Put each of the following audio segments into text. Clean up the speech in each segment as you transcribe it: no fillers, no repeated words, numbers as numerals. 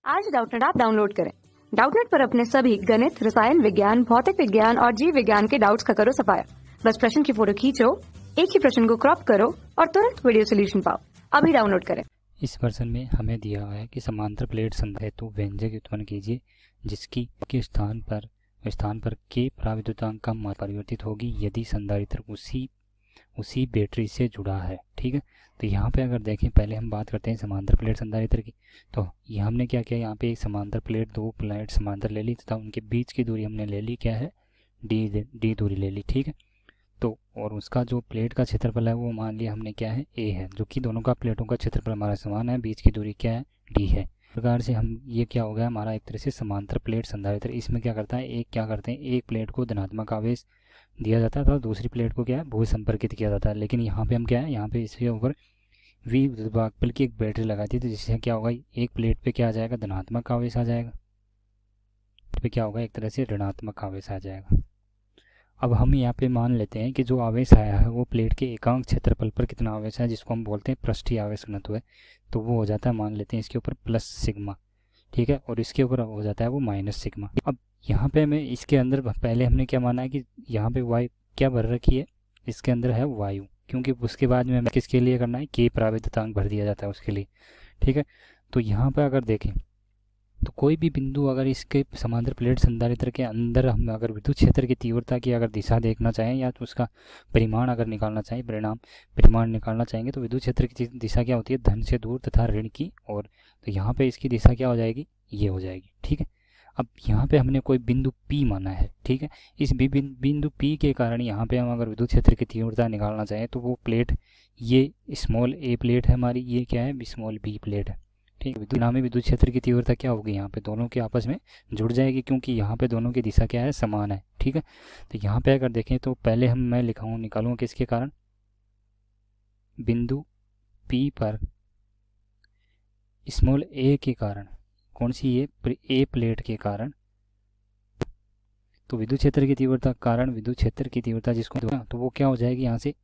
आज Doubtnut app download करें। Doubtnut पर अपने सभी गणित, रसायन विज्ञान, भौतिक विज्ञान और जीव विज्ञान के डाउट्स का करो सफाया। बस प्रश्न की फोटो खींचो, एक ही प्रश्न को क्रॉप करो और तुरंत वीडियो सोल्यूशन पाओ। अभी डाउनलोड करें। इस वर्जन में हमें दिया हुआ है कि समांतर प्लेट संधारित्र हेतु व्यंजक उत्पन्न कीजिए जिसकी के स्थान पर के पराविद्युतांक का मान परिवर्तित होगी यदि संधारित्र उसी बैटरी से जुड़ा है। ठीक है, तो यहाँ पे अगर देखें, पहले हम बात करते हैं समांतर प्लेट संधारित्र की। तो ये हमने क्या किया, यहाँ पे एक समांतर प्लेट, दो प्लेट समांतर ले ली तथा उनके बीच की दूरी हमने ले ली क्या है, डी दूरी ले ली। ठीक है, तो और उसका जो प्लेट का क्षेत्रफल है वो मान लिया हमने क्या है, ए है, जो कि दोनों का प्लेटों का क्षेत्रफल हमारा समान है, बीच की दूरी क्या है, डी है। इस प्रकार से हम ये क्या हो गया हमारा एक तरह से समांतर प्लेट संधारित्र। इसमें क्या करता है, एक प्लेट को धनात्मक आवेश दिया जाता था, दूसरी प्लेट को क्या है, भू संपर्कित किया जाता है। लेकिन यहाँ पे हम क्या है, यहाँ पे इसके ऊपर वी विभागफल की एक बैटरी लगा दी, तो जिससे क्या होगा, एक प्लेट पे क्या आ जाएगा, धनात्मक आवेश आ जाएगा, पे क्या होगा, एक तरह से ऋणात्मक आवेश आ जाएगा। अब हम यहाँ पे मान लेते हैं कि जो आवेश आया है वो प्लेट के एकांक क्षेत्रफल पर कितना आवेश है, जिसको हम बोलते हैं पृष्ठीय आवेश घनत्व है, तो वो हो जाता है, मान लेते हैं इसके ऊपर प्लस सिग्मा। ठीक है, और इसके ऊपर हो जाता है वो माइनस सिग्मा। अब यहाँ पे हमें इसके अंदर पहले हमने क्या माना है कि यहाँ पे वायु क्या भर रखी है, इसके अंदर है वायु, क्योंकि उसके बाद में हमें किसके लिए करना है, के पराविद्युतांक भर दिया जाता है उसके लिए। ठीक है, तो यहाँ पे अगर देखें तो कोई भी बिंदु अगर इसके समांतर प्लेट संधारित्र के अंदर हम अगर विद्युत क्षेत्र की तीव्रता की अगर दिशा देखना चाहें या तो उसका परिमाण अगर निकालना चाहें, परिमाण निकालना चाहेंगे, तो विद्युत क्षेत्र की दिशा क्या होती है, धन से दूर तथा ऋण की ओर। तो यहाँ पे इसकी दिशा क्या हो जाएगी, ये हो जाएगी। ठीक है, अब यहाँ पे हमने कोई बिंदु P माना है। ठीक है, इस बिंदु P के कारण यहाँ पे हम अगर विद्युत क्षेत्र की तीव्रता निकालना चाहें तो वो प्लेट, ये स्मॉल a प्लेट है हमारी, ये क्या है, स्मॉल b प्लेट है। ठीक है, परिणामी विद्युत क्षेत्र की तीव्रता क्या होगी, यहाँ पे दोनों के आपस में जुड़ जाएगी, क्योंकि यहाँ पे दोनों की दिशा क्या है, समान है। ठीक है, तो यहाँ पे अगर देखें तो पहले मैं निकालूंगा किसके कारण, बिंदु P पर स्मॉल a के कारण, कौन सी ये, ए प्लेट के कारण, तो विद्युत क्षेत्र की तीव्रता कारण विद्युत क्षेत्र की तीव्रता जिसको तो वो क्या हो जाएगी, यहाँ से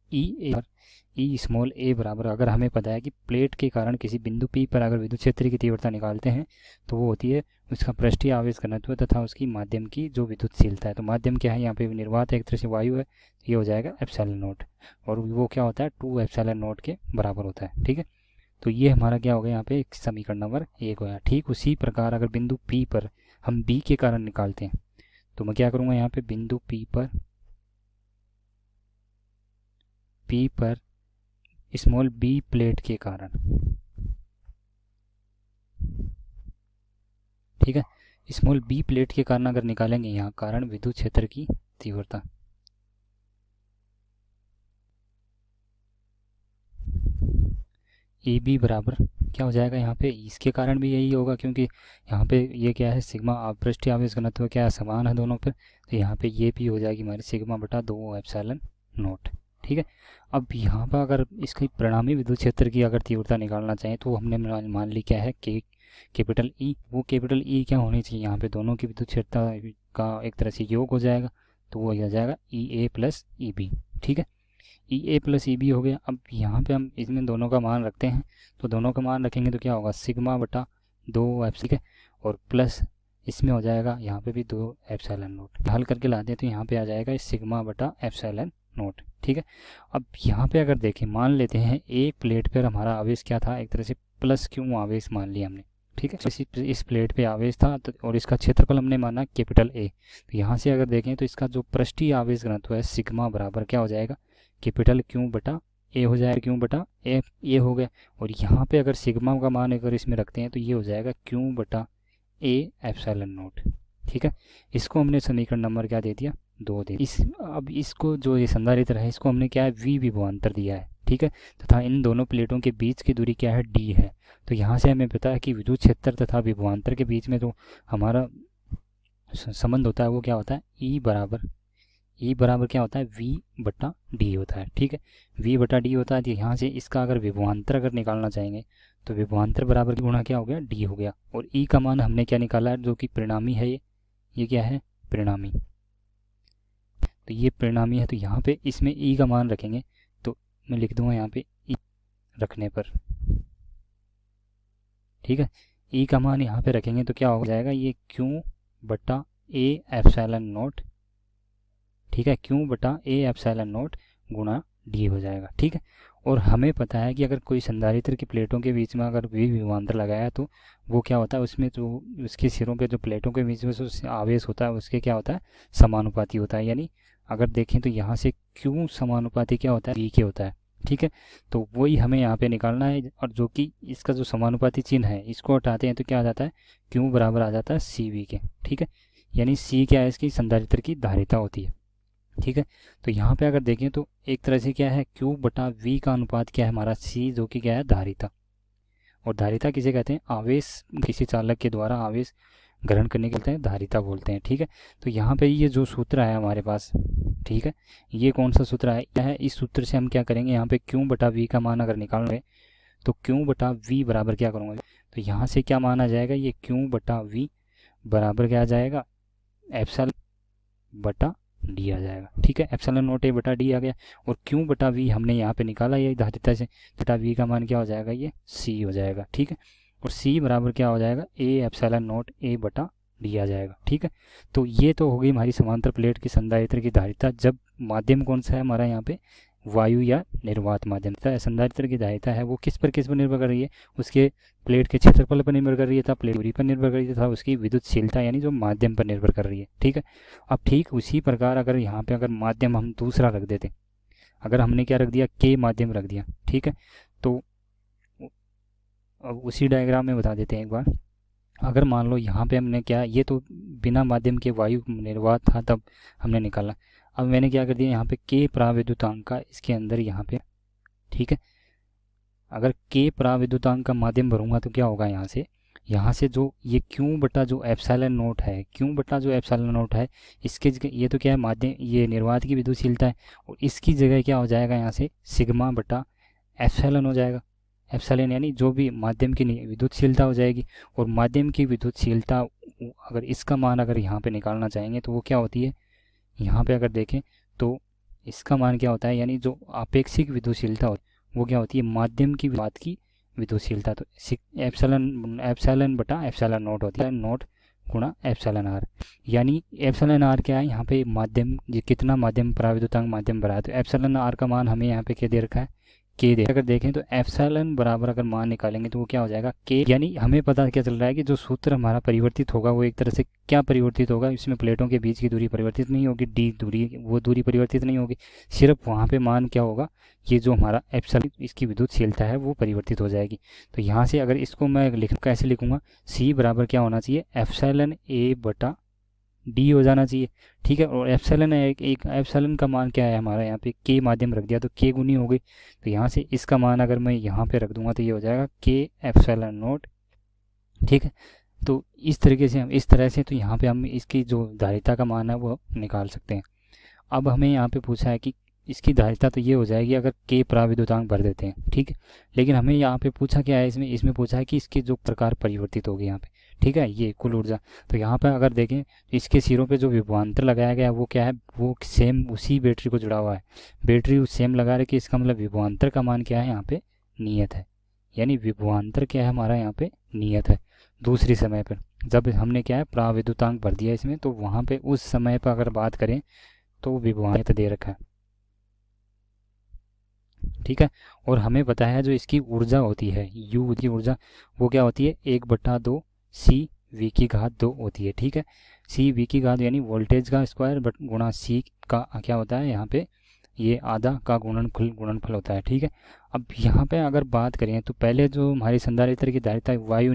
ई स्मॉल ए बराबर, अगर हमें पता है कि प्लेट के कारण किसी बिंदु P पर अगर विद्युत क्षेत्र की तीव्रता निकालते हैं तो वो होती है उसका पृष्ठीय आवेश घनत्व तथा उसकी माध्यम की जो विद्युतशीलता है। तो माध्यम क्या है, यहाँ पे निर्वात है, एक तरह से वायु है, तो ये हो जाएगा एप्सिलॉन नॉट, और वो क्या होता है, 2 एप्सिलॉन नॉट के बराबर होता है। ठीक है, तो ये हमारा क्या हो गया, यहाँ पे समीकरण नंबर 1 हो गया। ठीक उसी प्रकार अगर बिंदु P पर हम B के कारण निकालते हैं तो मैं क्या करूँगा, यहाँ पे बिंदु P पर स्मॉल b प्लेट के कारण, ठीक है, स्मॉल b प्लेट के कारण अगर निकालेंगे यहाँ कारण विद्युत क्षेत्र की तीव्रता, ए बी बराबर क्या हो जाएगा, यहाँ पे इसके कारण भी यही होगा, क्योंकि यहाँ पे ये क्या है, सिग्मा पृष्ठीय आवेश घनत्व क्या है, समान है दोनों पे, तो यहाँ पे ये भी हो जाएगी हमारी सिग्मा बटा 2 एप्सिलॉन नॉट। ठीक है, अब यहाँ पर अगर इसकी परिणामी विद्युत क्षेत्र की अगर तीव्रता निकालना चाहें तो हमने मान ली क्या है, कैपिटल ई, वो कैपिटल ई क्या होनी चाहिए, यहाँ पे दोनों की विद्युत क्षेत्र का एक तरह से योग हो जाएगा, तो वो हो जाएगा ई ए प्लस ई बी। ठीक है, ई ए प्लस ई बी हो गया। अब यहाँ पे हम इसमें दोनों का मान रखते हैं, तो दोनों का मान रखेंगे तो क्या होगा, सिग्मा बटा 2 एप्सिलॉन, ठीक है, और प्लस इसमें हो जाएगा यहाँ पे भी 2 एप्सिलॉन नोट, हल करके लाते हैं तो यहाँ पे आ जाएगा सिग्मा बटा एप्सिलॉन नोट। ठीक है, अब यहाँ पे अगर देखें, मान लेते हैं एक प्लेट पर हमारा आवेश क्या था, एक तरह से प्लस क्यू आवेश मान लिया हमने। ठीक है, इस प्लेट पे आवेश था तो, और इसका क्षेत्रफल हमने माना कैपिटल ए, तो यहाँ से अगर देखें तो इसका जो पृष्ठीय आवेश घनत्व है सिग्मा बराबर क्या हो जाएगा, कैपिटल क्यू बटा ए हो जाएगा, क्यू बटा ए ये हो गया, और यहाँ पे अगर सिग्मा का मान अगर इसमें रखते हैं तो ये हो जाएगा क्यू बटा ए एप्सिलॉन नोट। ठीक है, इसको हमने समीकरण नंबर क्या दे दिया, 2 दे। अब इसको जो ये संधारित्र है इसको हमने क्या है, वी विभवांतर दिया है। ठीक है, तथा इन दोनों प्लेटों के बीच की दूरी क्या है, डी है। तो यहाँ से हमें पता है कि विद्युत क्षेत्र तथा विभवांतर के बीच में जो हमारा संबंध होता है वो क्या होता है, ई बराबर क्या होता है, वी बटा डी होता है। ठीक है, वी बटा डी होता है, तो यहाँ से इसका अगर विभवांतर अगर निकालना चाहेंगे तो विभवांतर बराबर गुणा क्या हो गया, डी हो गया, और ई का मान हमने क्या निकाला है, जो कि परिणामी है, ये क्या है, परिणामी, तो ये परिणामी है, तो यहाँ पे इसमें ई का मान रखेंगे, तो मैं लिख दूंगा यहाँ पे ई रखने पर, ठीक है, ई का मान यहाँ पे रखेंगे तो क्या हो जाएगा, ये क्यू बटा ए एप्सिलॉन नोट, ठीक है, क्यू बटा ए एप्सिलॉन नोट गुणा डी हो जाएगा, ठीक है। और हमें पता है कि अगर कोई संधारित्र की प्लेटों के बीच में अगर विभवांतर लगाया तो वो क्या होता है, उसमें जो उसके सिरों पे जो प्लेटों के बीच में जो आवेश होता है उसके क्या होता है, समानुपाती होता है। यानी अगर देखें तो यहाँ से क्यू समानुपाती क्या होता है, वी के होता है, ठीक है। तो वही हमें यहाँ पे निकालना है, और जो कि इसका जो समानुपाती चिन्ह है इसको हटाते हैं तो क्या आ जाता है, क्यू बराबर आ जाता है सी वी के, ठीक है। यानी सी क्या है, इसकी संधारित्र की धारिता होती है, ठीक है। तो यहाँ पे अगर देखें तो एक तरह से क्या है, क्यू बटा वी का अनुपात क्या है हमारा, सी, जो कि क्या है धारिता। और धारिता किसे कहते हैं, आवेश किसी चालक के द्वारा आवेश ग्रहण करने के लिए धारिता बोलते हैं, ठीक है। तो यहाँ पे ये जो सूत्र है हमारे पास, ठीक है, ये कौन सा सूत्र है, इस सूत्र से हम क्या करेंगे, यहाँ पे क्यू बटा वी का मान अगर निकालेंगे तो क्यू बटा वी बराबर क्या करूँगा, तो यहाँ से क्या मान आ जाएगा, ये क्यू बटा वी बराबर क्या आ जाएगा, एप्सिलॉन बटा डी आ जाएगा, ठीक है। एप्सिलॉन नोट ए बटा डी आ गया, और क्यू बटा वी हमने यहाँ पे निकाला ये धारिता से, बटा वी का मान क्या हो जाएगा, ये सी हो जाएगा, ठीक है। और सी बराबर क्या हो जाएगा, ए एप्सिलॉन नोट ए बटा डी आ जाएगा, ठीक है। तो ये तो हो गई हमारी समांतर प्लेट की संधारित्र की धारिता, जब माध्यम कौन सा है हमारा यहाँ पे, वायु या निर्वात माध्यम। संधारित्र की धारिता है वो किस पर निर्भर कर रही है, उसके प्लेट के क्षेत्रफल पर निर्भर कर रही है, था प्लेट दूरी पर निर्भर कर रही है, था उसकी विद्युतशीलता यानी जो माध्यम पर निर्भर कर रही है, ठीक है। अब ठीक उसी प्रकार अगर यहाँ पे अगर माध्यम हम दूसरा रख देते, अगर हमने क्या रख दिया, के माध्यम रख दिया, ठीक है। तो अब उसी डायग्राम में बता देते हैं एक बार, अगर मान लो यहाँ पे हमने क्या, ये तो बिना माध्यम के वायु निर्वात था तब हमने निकाला, अब मैंने क्या कर दिया यहाँ पे के प्राविद्युतांक का इसके अंदर यहाँ पे, ठीक है। अगर के प्राविद्युतांक का माध्यम भरूंगा तो क्या होगा, यहाँ से जो ये क्यू बटा जो एप्सिलॉन नोट है, क्यू बटा जो एप्सिलॉन नोट है, इसके ये तो क्या है माध्यम, ये निर्वात की विद्युतशीलता है, और इसकी जगह क्या हो जाएगा, यहाँ से सिग्मा बटा एप्सिलॉन हो जाएगा। एप्सिलॉन यानी जो भी माध्यम की विद्युतशीलता हो जाएगी, और माध्यम की विद्युतशीलता अगर इसका मान अगर यहाँ पे निकालना चाहेंगे तो वो क्या होती है, यहाँ पे अगर देखें तो इसका मान क्या होता है, यानी जो आपेक्षिक विद्युतशीलता होती है वो क्या होती है, माध्यम की बात की विद्युतशीलता, तो एप्सिलॉन बटा एप्सिलॉन नोट होती है, नोट गुणा एप्सिलॉन आर। यानी एप्सिलॉन आर क्या है, यहाँ पे माध्यम कितना माध्यम प्राविद्युतांक माध्यम भरा है, तो एप्सिलॉन आर का मान हमें यहाँ पे क्या दे रखा है, के दे। अगर देखें तो एप्सिलॉन बराबर अगर मान निकालेंगे तो वो क्या हो जाएगा, के। यानी हमें पता क्या चल रहा है कि जो सूत्र हमारा परिवर्तित होगा वो एक तरह से क्या परिवर्तित होगा, इसमें प्लेटों के बीच की दूरी परिवर्तित नहीं होगी, डी दूरी वो दूरी परिवर्तित नहीं होगी, सिर्फ वहाँ पे मान क्या होगा, ये जो हमारा एप्सिलॉन इसकी विद्युतशीलता है वो परिवर्तित हो जाएगी। तो यहाँ से अगर इसको मैं कैसे लिखूंगा, सी बराबर क्या होना चाहिए, एप्सिलॉन ए बटा डी हो जाना चाहिए, ठीक है। और एप्सिलॉन एक एप्सिलॉन का मान क्या है हमारा, यहाँ पे के माध्यम रख दिया तो के गुनी हो गई, तो यहाँ से इसका मान अगर मैं यहाँ पे रख दूंगा तो ये हो जाएगा के एप्सिलॉन नोट, ठीक है। तो इस तरीके से हम इस तरह से तो यहाँ पे हम इसकी जो धारिता का मान है वो निकाल सकते हैं। अब हमें यहाँ पे पूछा है कि इसकी धारिता तो ये हो जाएगी अगर के प्राविद्युतांक भर देते हैं, ठीक है। लेकिन हमें यहाँ पे पूछा क्या है, इसमें पूछा है कि इसके जो प्रकार परिवर्तित होगी यहाँ पे, ठीक है, ये कुल ऊर्जा। तो यहाँ पे अगर देखें तो इसके सिरों पे जो विभवांतर लगाया गया है वो क्या है, वो सेम उसी बैटरी को जुड़ा हुआ है, बैटरी सेम लगा रखी, इसका मतलब विभवांतर का मान क्या है यहाँ पे, नियत है। यानी विभवांतर क्या है हमारा यहाँ पे, नियत है। दूसरी समय पर जब हमने क्या है प्राविद्युतांक भर दिया इसमें, तो वहाँ पे उस समय पर अगर बात करें तो विभवांतर दे रखा है, ठीक है। और हमें पता है जो इसकी ऊर्जा होती है, यू की ऊर्जा वो क्या होती है, 1/2 सी वी की घात 2 होती है, ठीक है। सी वी की घात यानी वोल्टेज का स्क्वायर बट गुणा सी का क्या होता है यहाँ पे, ये आधा का गुणनफल होता है, ठीक है। अब यहाँ पे अगर बात करें तो पहले जो हमारी संधारित्र की धारिता वायु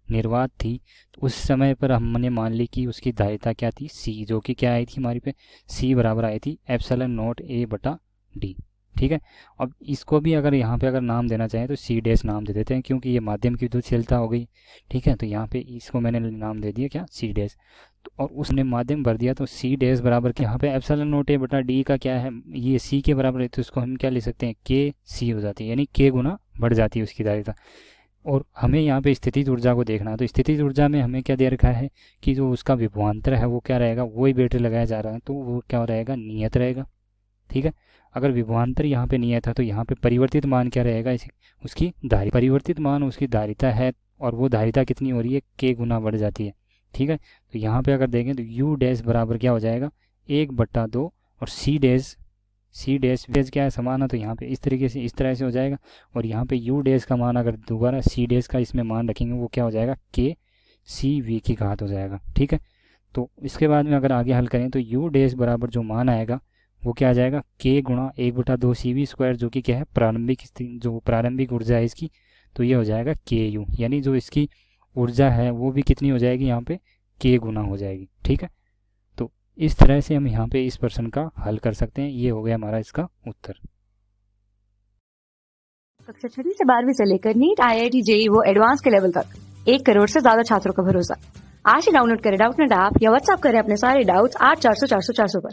निर्वात थी, तो उस समय पर हमने मान ली कि उसकी धारिता क्या थी, सी, जो कि क्या आई थी हमारी पे, सी बराबर आई थी एप्सिलॉन नोट ए बटा डी, ठीक है। अब इसको भी अगर यहाँ पे अगर नाम देना चाहें तो सी डैश नाम दे देते हैं, क्योंकि ये माध्यम की विद्युतशीलता हो गई, ठीक है। तो यहाँ पे इसको मैंने नाम दे दिया क्या, सी डैश। तो और उसने माध्यम भर दिया तो सी डैश बराबर यहाँ पे एप्सिलॉन नोट ए बटा डी का क्या है, ये सी के बराबर है, तो इसको हम क्या ले सकते हैं, के सी हो जाती है, यानी के गुना बढ़ जाती है उसकी धारिता। और हमें यहाँ पे स्थितिज ऊर्जा को देखना है, तो स्थितिज ऊर्जा में हमें क्या दे रखा है कि जो उसका विभवांतर है वो क्या रहेगा, वही बैटरी लगाया जा रहा है, तो वो क्या रहेगा, नियत रहेगा, ठीक है। अगर विभवांतर यहाँ पे नियत है तो यहाँ पे परिवर्तित मान क्या रहेगा, उसकी परिवर्तित मान उसकी धारिता है, और वो धारिता कितनी हो रही है, k गुना बढ़ जाती है। ठीक है, तो यहाँ पे अगर देखें तो u डैश बराबर क्या हो जाएगा, 1/2 और c डैश क्या है, समान है, तो यहाँ पे इस तरीके से, इस तरह से हो जाएगा। और यहाँ पे u डैश का मान अगर दोबारा c डैश का इसमें मान रखेंगे, वो क्या हो जाएगा, k c v की घात हो जाएगा। ठीक है, तो इसके बाद में अगर आगे हल करें तो u डैश बराबर जो मान आएगा वो क्या आ जाएगा, k गुणा 1/2 CV स्क्वायर, जो कि क्या है, जो प्रारंभिक ऊर्जा है इसकी, तो ये हो जाएगा ku, यानी जो इसकी ऊर्जा है वो भी कितनी हो जाएगी, यहाँ पे k गुना हो जाएगी। ठीक है, तो इस तरह से हम यहाँ पे इस प्रश्न का हल कर सकते हैं। ये हो गया हमारा इसका उत्तर। कक्षा 6 से 12वीं से लेकर नीट, IIT, JEE वो एडवांस के लेवल तक 1 करोड़ से ज्यादा छात्रों का भरोसा। आज ही डाउनलोड करें डाउटनेट ऐप या व्हाट्सएप करें अपने सारे डाउट्स 8400 400 400 पर।